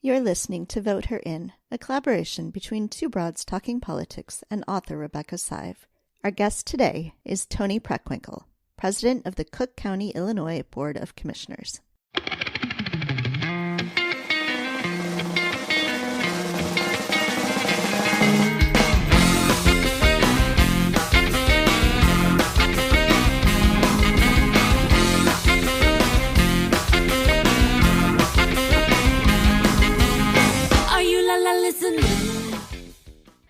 You're listening to Vote Her In, a collaboration between Two Broads Talking Politics and author Rebecca Sive. Our guest today is Toni Preckwinkle, president of the Cook County, Illinois Board of Commissioners.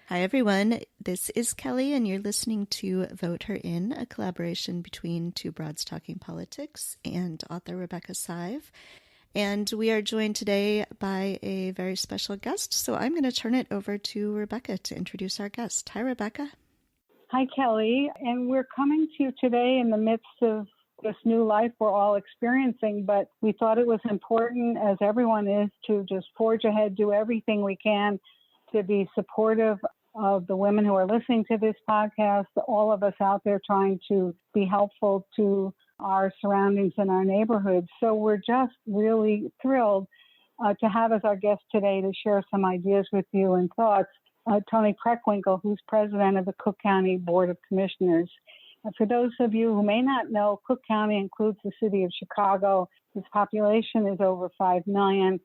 Hi, everyone. This is Kelly, and you're listening to Vote Her In, a collaboration between Two Broads Talking Politics and author Rebecca Sive. And we are joined today by a very special guest, so I'm going to turn it over to Rebecca to introduce our guest. Hi, Rebecca. Hi, Kelly. And we're coming to you today in the midst of this new life we're all experiencing, but we thought it was important, as everyone is, to just forge ahead, do everything we can to be supportive of the women who are listening to this podcast, all of us out there trying to be helpful to our surroundings and our neighborhoods. So we're just really thrilled to have as our guest today to share some ideas with you and thoughts, Toni Preckwinkle, who's president of the Cook County Board of Commissioners. And for those of you who may not know, Cook County includes the city of Chicago. Its population is over 5 million.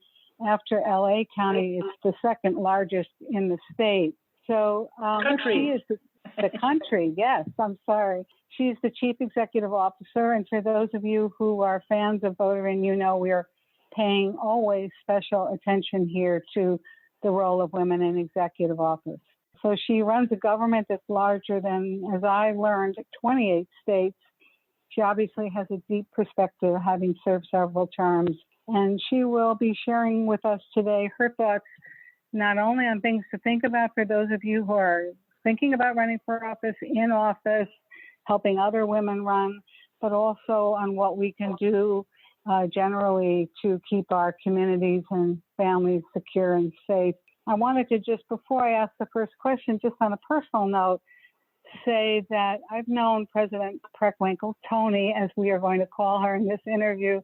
After LA County, it's the second largest in the state. So she is the country. Yes, I'm sorry. She's the chief executive officer. And for those of you who are fans of Vote Her In, you know we're paying always special attention here to the role of women in executive office. So she runs a government that's larger than, as I learned, 28 states. She obviously has a deep perspective, having served several terms. And she will be sharing with us today her thoughts, not only on things to think about for those of you who are thinking about running for office, in office, helping other women run, but also on what we can do generally to keep our communities and families secure and safe. I wanted to just, before I ask the first question, just on a personal note, say that I've known President Preckwinkle, Toni, as we are going to call her in this interview,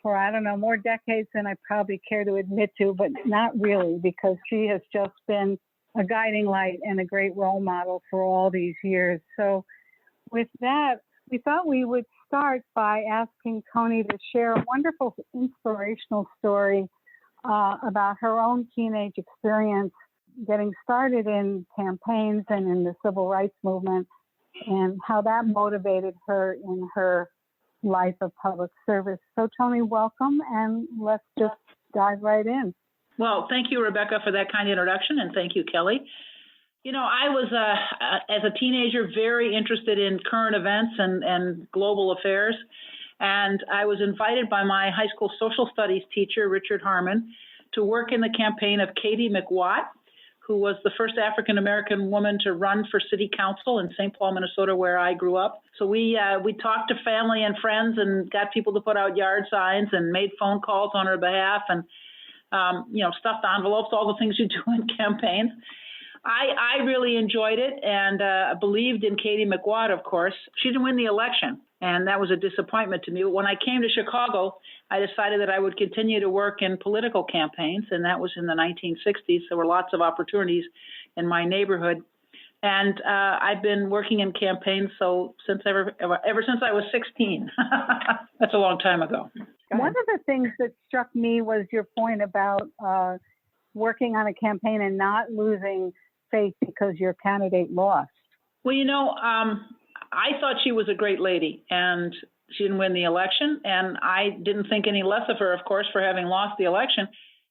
for, I don't know, more decades than I probably care to admit to, but not really, because she has just been a guiding light and a great role model for all these years. So with that, we thought we would start by asking Toni to share a wonderful inspirational story about her own teenage experience getting started in campaigns and in the civil rights movement, and how that motivated her in her life of public service. So Toni, welcome, and let's just dive right in. Well, thank you, Rebecca, for that kind introduction, and thank you, Kelly. You know, I was, as a teenager, very interested in current events and global affairs, and I was invited by my high school social studies teacher, Richard Harmon, to work in the campaign of Katie McWatt, who was the first African-American woman to run for city council in St. Paul, Minnesota, where I grew up. So we talked to family and friends and got people to put out yard signs and made phone calls on her behalf and, stuffed envelopes, all the things you do in campaigns. I really enjoyed it and believed in Katie McWatt, of course. She didn't win the election, and that was a disappointment to me. But when I came to Chicago, I decided that I would continue to work in political campaigns, and that was in the 1960s. There were lots of opportunities in my neighborhood. And I've been working in campaigns ever since I was 16. That's a long time ago. One of the things that struck me was your point about working on a campaign and not losing faith because your candidate lost. Well, I thought she was a great lady, and she didn't win the election, and I didn't think any less of her, of course, for having lost the election.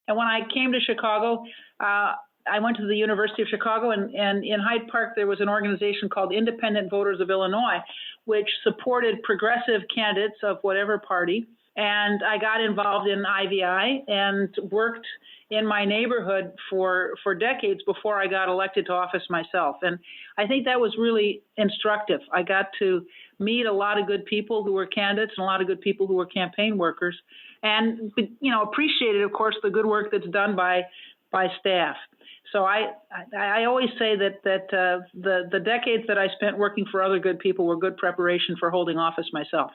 And when I came to Chicago, I went to the University of Chicago, and in Hyde Park, there was an organization called Independent Voters of Illinois, which supported progressive candidates of whatever party. And I got involved in IVI and worked in my neighborhood for decades before I got elected to office myself. And I think that was really instructive. I got to meet a lot of good people who were candidates and a lot of good people who were campaign workers, and appreciated, of course, the good work that's done by staff. So I always say that the decades that I spent working for other good people were good preparation for holding office myself.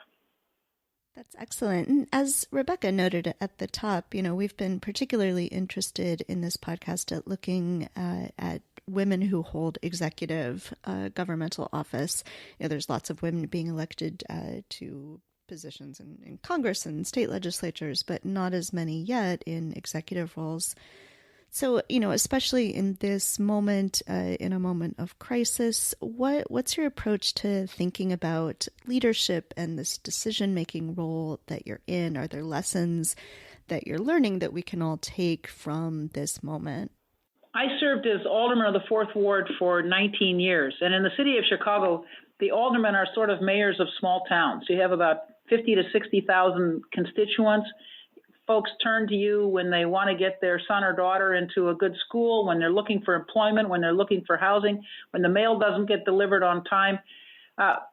That's excellent. And as Rebecca noted at the top, we've been particularly interested in this podcast at looking at women who hold executive governmental office. There's lots of women being elected to positions in Congress and state legislatures, but not as many yet in executive roles. So, especially in this moment, in a moment of crisis, what's your approach to thinking about leadership and this decision-making role that you're in? Are there lessons that you're learning that we can all take from this moment? I served as alderman of the 4th Ward for 19 years. And in the city of Chicago, the aldermen are sort of mayors of small towns. You have about 50 to 60,000 constituents. Folks turn to you when they want to get their son or daughter into a good school, when they're looking for employment, when they're looking for housing, when the mail doesn't get delivered on time.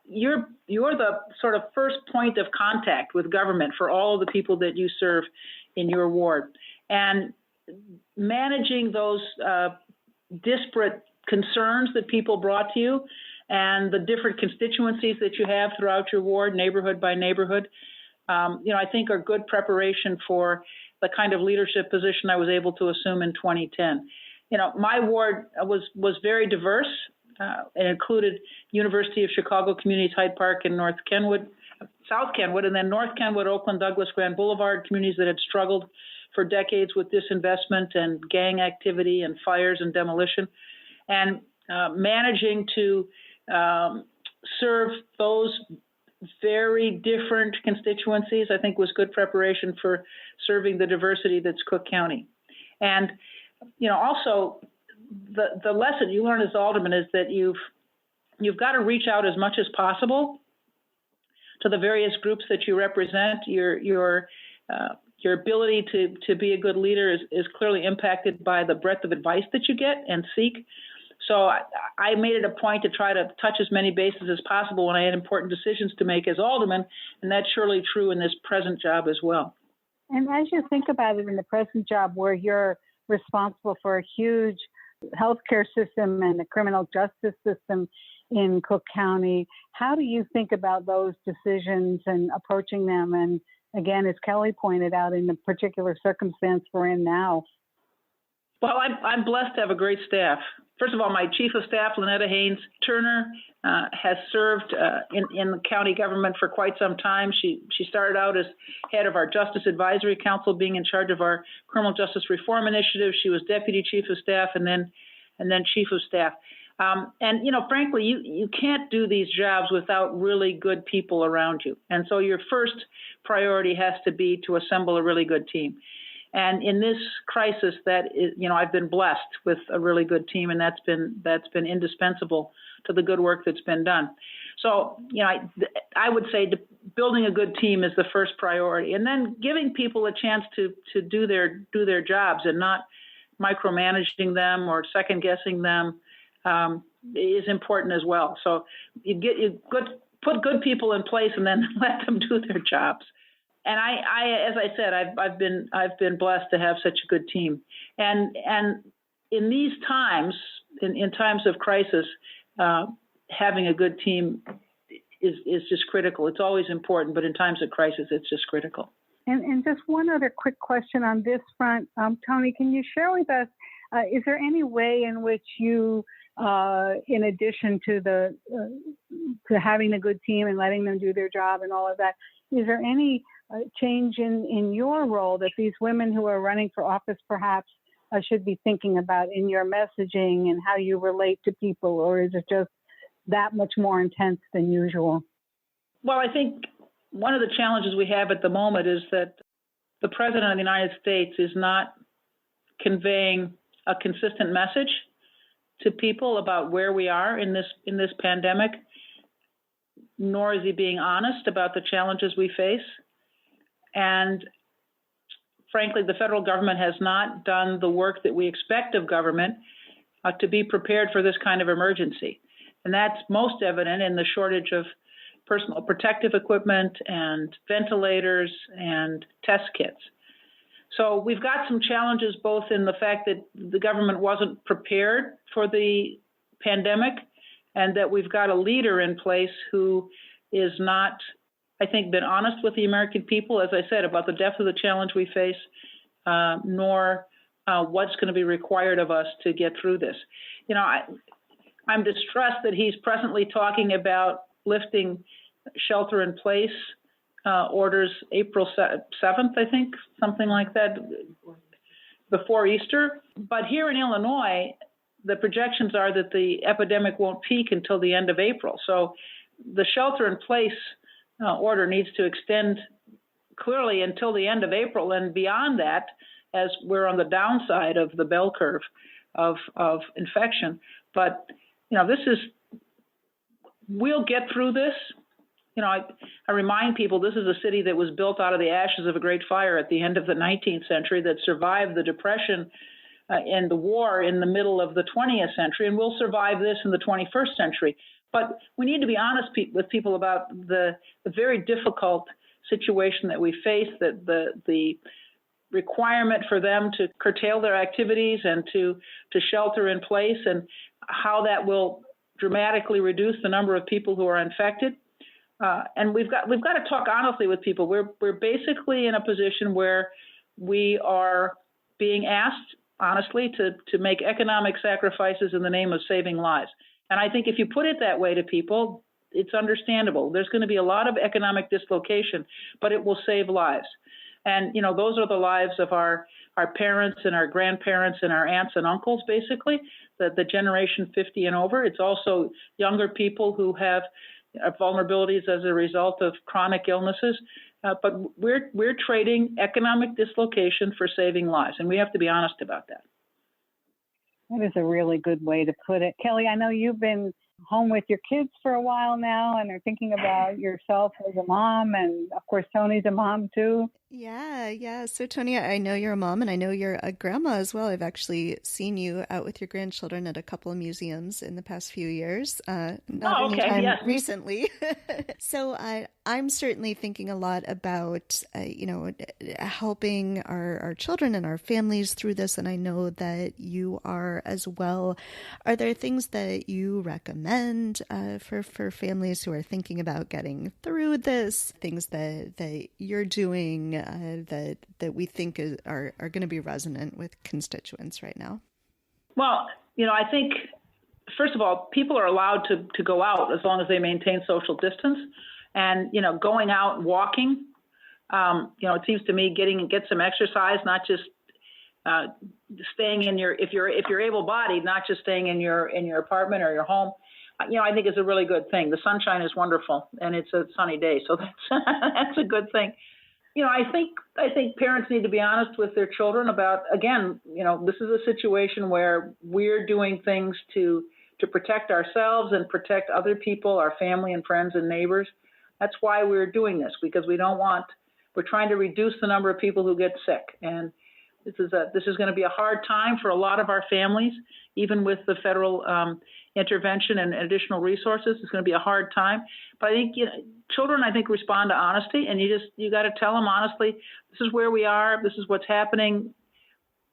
You're the sort of first point of contact with government for all of the people that you serve in your ward. And managing those disparate concerns that people brought to you and the different constituencies that you have throughout your ward, neighborhood by neighborhood, I think are good preparation for the kind of leadership position I was able to assume in 2010. My ward was very diverse. It included University of Chicago Communities Hyde Park and South Kenwood, and then North Kenwood, Oakland, Douglas, Grand Boulevard, communities that had struggled for decades with disinvestment and gang activity and fires and demolition. And managing to serve those very different constituencies, I think, was good preparation for serving the diversity that's Cook County. And, also the lesson you learn as alderman is that you've got to reach out as much as possible to the various groups that you represent. Your ability to be a good leader is clearly impacted by the breadth of advice that you get and seek. So I made it a point to try to touch as many bases as possible when I had important decisions to make as alderman, and that's surely true in this present job as well. And as you think about it in the present job where you're responsible for a huge healthcare system and the criminal justice system in Cook County, how do you think about those decisions and approaching them? And again, as Kelly pointed out, in the particular circumstance we're in now. Well, I'm blessed to have a great staff. First of all, my chief of staff, Lynetta Haynes Turner, has served in the county government for quite some time. She started out as head of our Justice Advisory Council, being in charge of our Criminal Justice Reform Initiative. She was deputy chief of staff and then chief of staff. Frankly, you can't do these jobs without really good people around you. And so your first priority has to be to assemble a really good team. And in this crisis, that is, I've been blessed with a really good team, and that's been indispensable to the good work that's been done. So, I would say building a good team is the first priority, and then giving people a chance to do their jobs and not micromanaging them or second guessing them is important as well. So put good people in place and then let them do their jobs. And I, as I said, I've been blessed to have such a good team. And in these times, in times of crisis, having a good team is just critical. It's always important, but in times of crisis, it's just critical. And just one other quick question on this front, Toni, can you share with us? Is there any way in which you, in addition to to having a good team and letting them do their job and all of that, is there any change in your role that these women who are running for office perhaps should be thinking about in your messaging and how you relate to people, or is it just that much more intense than usual? Well, I think one of the challenges we have at the moment is that the President of the United States is not conveying a consistent message to people about where we are in this pandemic, nor is he being honest about the challenges we face. And frankly, the federal government has not done the work that we expect of government to be prepared for this kind of emergency. And that's most evident in the shortage of personal protective equipment and ventilators and test kits. So we've got some challenges both in the fact that the government wasn't prepared for the pandemic and that we've got a leader in place who is not I think, been honest with the American people, as I said, about the depth of the challenge we face, nor what's going to be required of us to get through this. I'm distressed that he's presently talking about lifting shelter-in-place orders April 7th, I think, something like that, before Easter. But here in Illinois, the projections are that the epidemic won't peak until the end of April. So the shelter-in-place order needs to extend clearly until the end of April, and beyond that, as we're on the downside of the bell curve of infection. But, we'll get through this. I remind people this is a city that was built out of the ashes of a great fire at the end of the 19th century that survived the Depression and the war in the middle of the 20th century, and will survive this in the 21st century. But we need to be honest with people about the very difficult situation that we face, that the requirement for them to curtail their activities and to shelter in place, and how that will dramatically reduce the number of people who are infected. And we've got to talk honestly with people. We're basically in a position where we are being asked honestly to make economic sacrifices in the name of saving lives. And I think if you put it that way to people, it's understandable. There's going to be a lot of economic dislocation, but it will save lives. And, those are the lives of our parents and our grandparents and our aunts and uncles, basically, the generation 50 and over. It's also younger people who have vulnerabilities as a result of chronic illnesses. But we're trading economic dislocation for saving lives, and we have to be honest about that. That is a really good way to put it. Kelly, I know you've been home with your kids for a while now and are thinking about yourself as a mom, and of course Toni's a mom too. Yeah. So Toni, I know you're a mom, and I know you're a grandma as well. I've actually seen you out with your grandchildren at a couple of museums in the past few years. Recently. So I'm certainly thinking a lot about helping our children and our families through this, and I know that you are as well. Are there things that you recommend for families who are thinking about getting through this? Things that you're doing that we think are going to be resonant with constituents right now? Well, I think, first of all, people are allowed to go out as long as they maintain social distance. And, going out and walking, it seems to me get some exercise, not just staying in if you're able-bodied, not just staying in your apartment or your home, I think is a really good thing. The sunshine is wonderful, and it's a sunny day, so that's a good thing. I think parents need to be honest with their children about, again, this is a situation where we're doing things to protect ourselves and protect other people, our family and friends and neighbors. That's why we're doing this, because we're trying to reduce the number of people who get sick. And this is going to be a hard time for a lot of our families, even with the federal intervention and additional resources. It's going to be a hard time. But I think children, respond to honesty, and you got to tell them honestly, this is where we are, this is what's happening,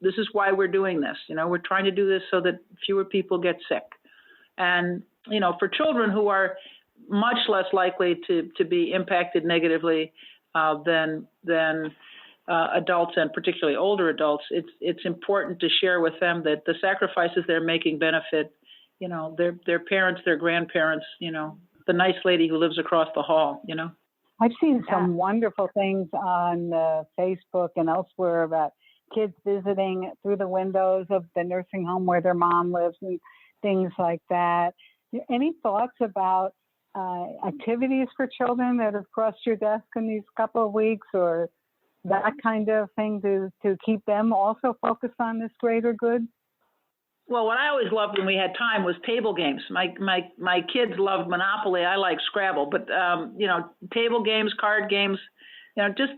this is why we're doing this. We're trying to do this so that fewer people get sick. And for children who are much less likely to be impacted negatively than adults, and particularly older adults, it's important to share with them that the sacrifices they're making benefit, their parents, their grandparents, the nice lady who lives across the hall, I've seen some wonderful things on Facebook and elsewhere about kids visiting through the windows of the nursing home where their mom lives and things like that. Any thoughts about activities for children that have crossed your desk in these couple of weeks, or that kind of thing to keep them also focused on this greater good? Well, what I always loved when we had time was table games. My kids loved Monopoly. I like Scrabble, but table games, card games, just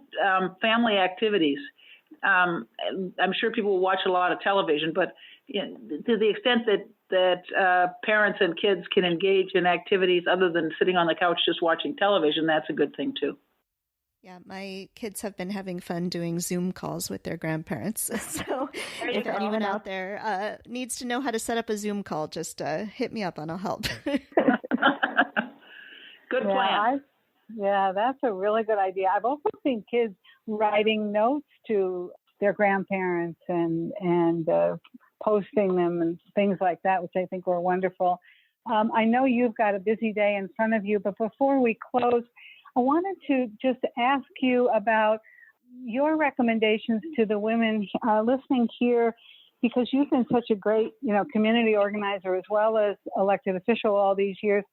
family activities. I'm sure people will watch a lot of television, but to the extent that parents and kids can engage in activities other than sitting on the couch just watching television, that's a good thing too. Yeah, my kids have been having fun doing Zoom calls with their grandparents. So if anyone out there needs to know how to set up a Zoom call, just hit me up and I'll help. Good plan. Yeah, that's a really good idea. I've also seen kids writing notes to their grandparents and posting them and things like that, which I think were wonderful. I know you've got a busy day in front of you, but before we close, I wanted to just ask you about your recommendations to the women listening here, because you've been such a great, community organizer as well as elected official all these years.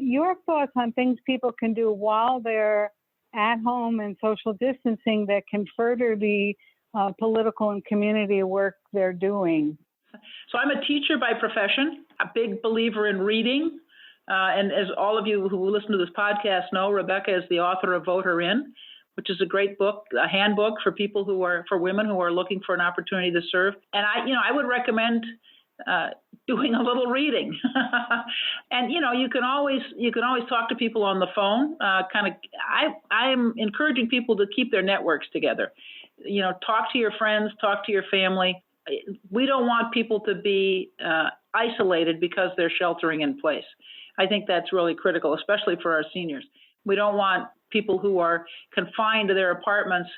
Your thoughts on things people can do while they're at home and social distancing that can further the political and community work they're doing? So I'm a teacher by profession, a big believer in reading. And as all of you who listen to this podcast know, Rebecca is the author of Vote Her In, which is a great book, a handbook for for women who are looking for an opportunity to serve. And I would recommend doing a little reading. And you can always talk to people on the phone. I am encouraging people to keep their networks together. Talk to your friends, talk to your family. We don't want people to be isolated because they're sheltering in place. I think that's really critical, especially for our seniors. We don't want people who are confined to their apartments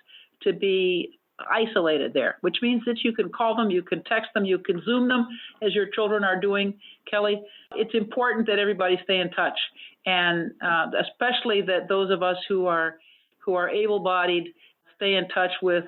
to be isolated there, which means that you can call them, you can text them, you can Zoom them, as your children are doing, Kelly. It's important that everybody stay in touch, and especially that those of us who are able-bodied stay in touch with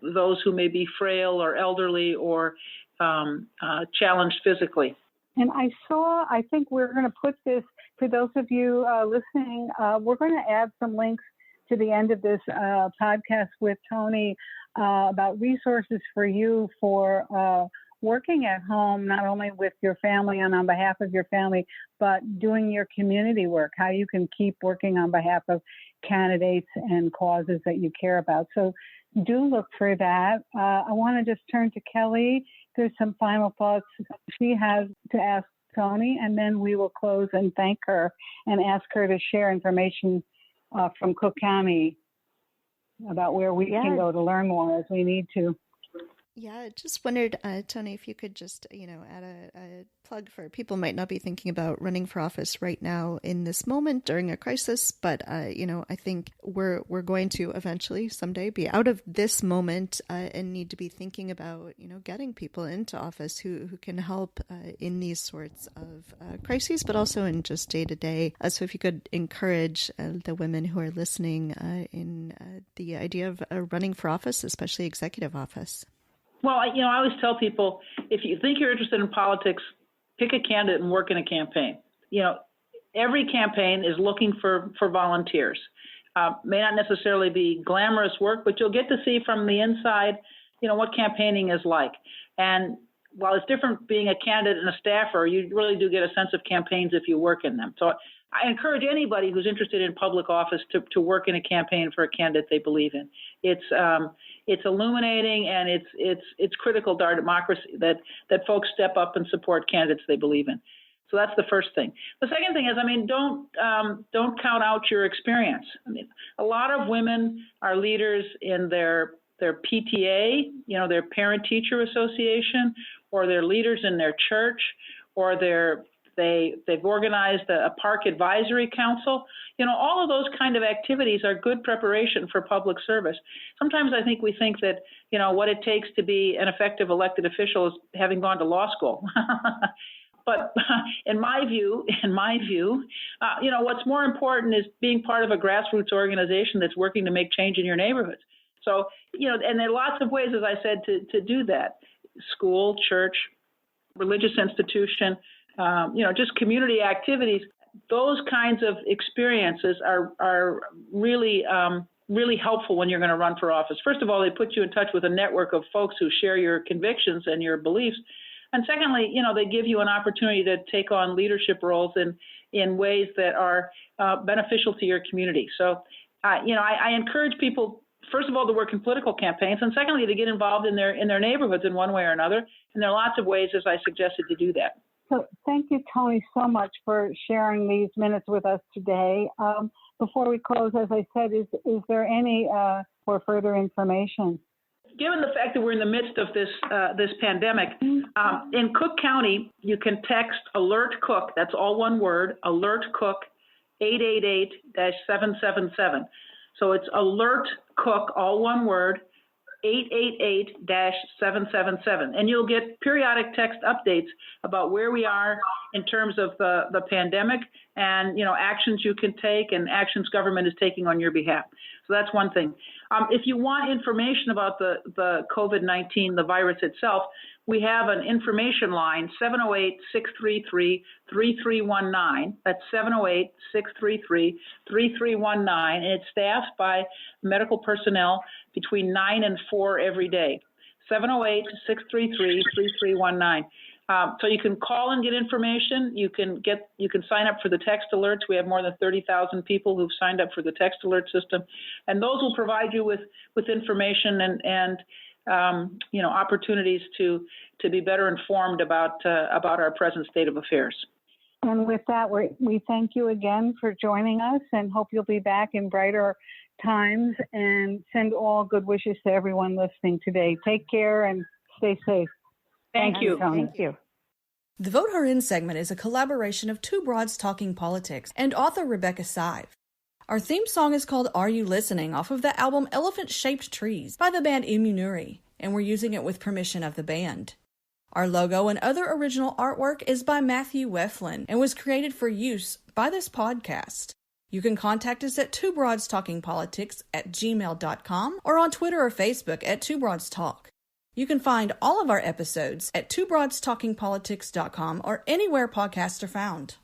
those who may be frail or elderly or challenged physically. And I think we're going to put this, for those of you listening, we're going to add some links to the end of this podcast with Toni about resources for you for working at home, not only with your family and on behalf of your family, but doing your community work, how you can keep working on behalf of candidates and causes that you care about. So do look for that. I want to just turn to Kelly. There's some final thoughts she has to ask Toni, and then we will close and thank her and ask her to share information from Cook County about where we can go to learn more as we need to. Yeah, I just wondered, Toni, if you could just, add a plug for people who might not be thinking about running for office right now in this moment during a crisis, but, I think we're going to eventually someday be out of this moment and need to be thinking about, getting people into office who can help in these sorts of crises, but also in just day to day. So if you could encourage the women who are listening in the idea of running for office, especially executive office. Well, I always tell people, if you think you're interested in politics, pick a candidate and work in a campaign. Every campaign is looking for volunteers. May not necessarily be glamorous work, but you'll get to see from the inside, what campaigning is like. And while it's different being a candidate and a staffer, you really do get a sense of campaigns if you work in them. So I encourage anybody who's interested in public office to work in a campaign for a candidate they believe in. It's illuminating, and it's critical to our democracy that folks step up and support candidates they believe in. So that's the first thing. The second thing is, don't count out your experience. A lot of women are leaders in their PTA, their parent-teacher association, or they're leaders in their church, or they've organized a park advisory council. All of those kind of activities are good preparation for public service. Sometimes I think we think that, what it takes to be an effective elected official is having gone to law school. But in my view, what's more important is being part of a grassroots organization that's working to make change in your neighborhoods. So, and there are lots of ways, as I said, to do that. School, church, religious institution, just community activities. Those kinds of experiences are really helpful when you're going to run for office. First of all, they put you in touch with a network of folks who share your convictions and your beliefs. And secondly, they give you an opportunity to take on leadership roles in ways that are beneficial to your community. So, I encourage people, first of all, to work in political campaigns, and secondly, to get involved in their neighborhoods in one way or another. And there are lots of ways, as I suggested, to do that. So thank you, Toni, so much for sharing these minutes with us today. Before we close, as I said, is there any for further information? Given the fact that we're in the midst of this pandemic, in Cook County, you can text Alert Cook, that's all one word, Alert Cook, 888-777. So it's Alert Cook, all one word, 888-777. And you'll get periodic text updates about where we are in terms of the pandemic and, actions you can take and actions government is taking on your behalf. So that's one thing. If you want information about the COVID-19, the virus itself, we have an information line, 708-633-3319. That's 708-633-3319. And it's staffed by medical personnel between 9 and 4 every day. 708-633-3319. So you can call and get information. You can sign up for the text alerts. We have more than 30,000 people who've signed up for the text alert system, and those will provide you with information and opportunities to be better informed about our present state of affairs. And with that, we thank you again for joining us and hope you'll be back in brighter times, and send all good wishes to everyone listening today. Take care and stay safe. Thank you. Toni. Thank you. The Vote Her In segment is a collaboration of Two Broads Talking Politics and author Rebecca Sive. Our theme song is called Are You Listening, off of the album Elephant Shaped Trees by the band Immunuri, and we're using it with permission of the band. Our logo and other original artwork is by Matthew Weflin and was created for use by this podcast. You can contact us at twobroadstalkingpolitics@gmail.com or on Twitter or Facebook at Two Broads Talk. You can find all of our episodes at twobroadstalkingpolitics.com or anywhere podcasts are found.